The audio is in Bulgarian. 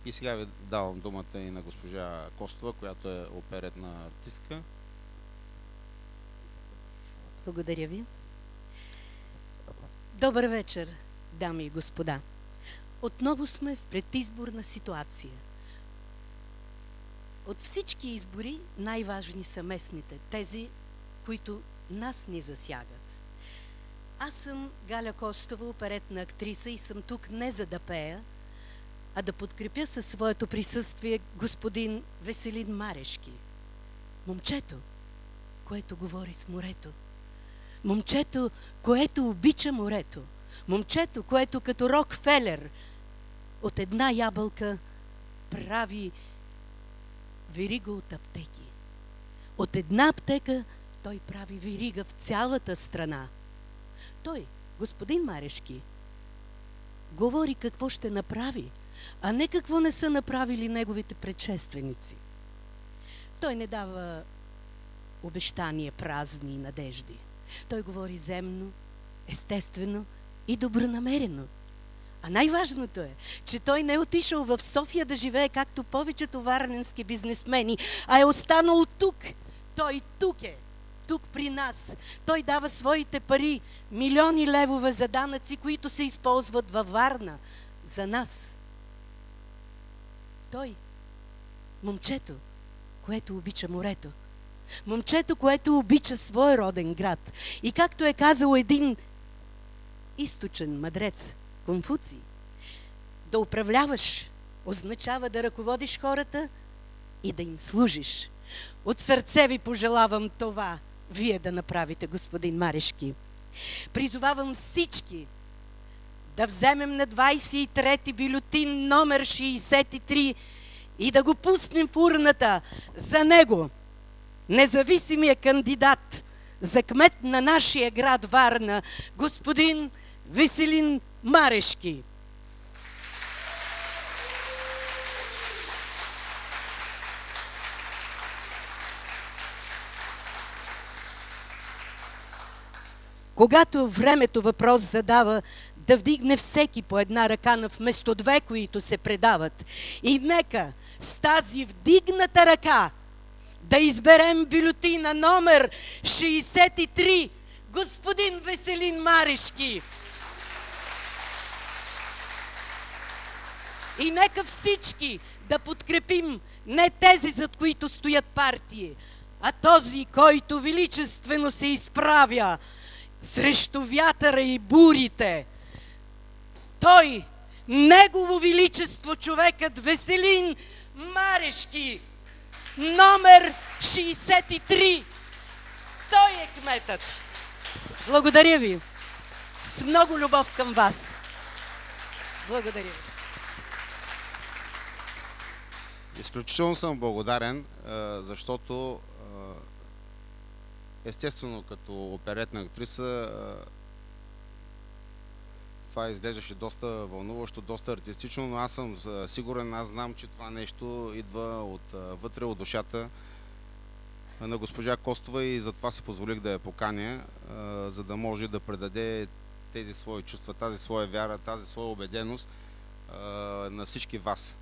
И сега ви давам думата и на госпожа Костова, която е оперетна артистка. Благодаря ви. Добър вечер, дами и господа. Отново сме в предизборна ситуация. От всички избори най-важни са местните, тези, които нас ни засягат. Аз съм Галя Костова, оперетна актриса и съм тук не за да пея, а да подкрепя със своето присъствие господин Веселин Марешки. Момчето, което говори с морето. Момчето, което обича морето. Момчето, което като Рокфелер от една ябълка прави верига от аптеки. От една аптека той прави верига в цялата страна. Той, господин Марешки, говори какво ще направи, а не какво не са направили неговите предшественици. Той не дава обещания, празни надежди. Той говори земно, естествено и добронамерено. А най-важното е, че той не е отишъл в София да живее както повечето варненски бизнесмени, а е останал тук. Той тук е. Тук при нас. Той дава своите пари, милиони левове за данъци, които се използват във Варна. За нас. Той, момчето, което обича морето. Момчето, което обича своя роден град. И както е казал един източен мъдрец, Конфуций, да управляваш означава да ръководиш хората и да им служиш. От сърце ви пожелавам това, вие да направите, господин Марешки. Призовавам всички да вземем на 23-ти бюлетин номер 63 и да го пуснем в урната за него, независимия кандидат за кмет на нашия град Варна, господин Веселин Марешки. Когато времето въпрос задава, да вдигне всеки по една ръка на вместо две, които се предават. И нека с тази вдигната ръка да изберем бюлетина номер 63, господин Веселин Марешки. И нека всички да подкрепим не тези, зад които стоят партии, а този, който величествено се изправя срещу вятъра и бурите. Той, негово величество, човекът Веселин Марешки, номер 63. Той е кметът. Благодаря ви. С много любов към вас. Благодаря ви. Изключително съм благодарен, защото естествено като оперетна актриса това изглеждаше доста вълнуващо, доста артистично, но аз съм сигурен, аз знам, че това нещо идва вътре от душата на госпожа Костова и затова си позволих да я поканя, за да може да предаде тези свои чувства, тази своя вяра, тази своя убеденост на всички вас.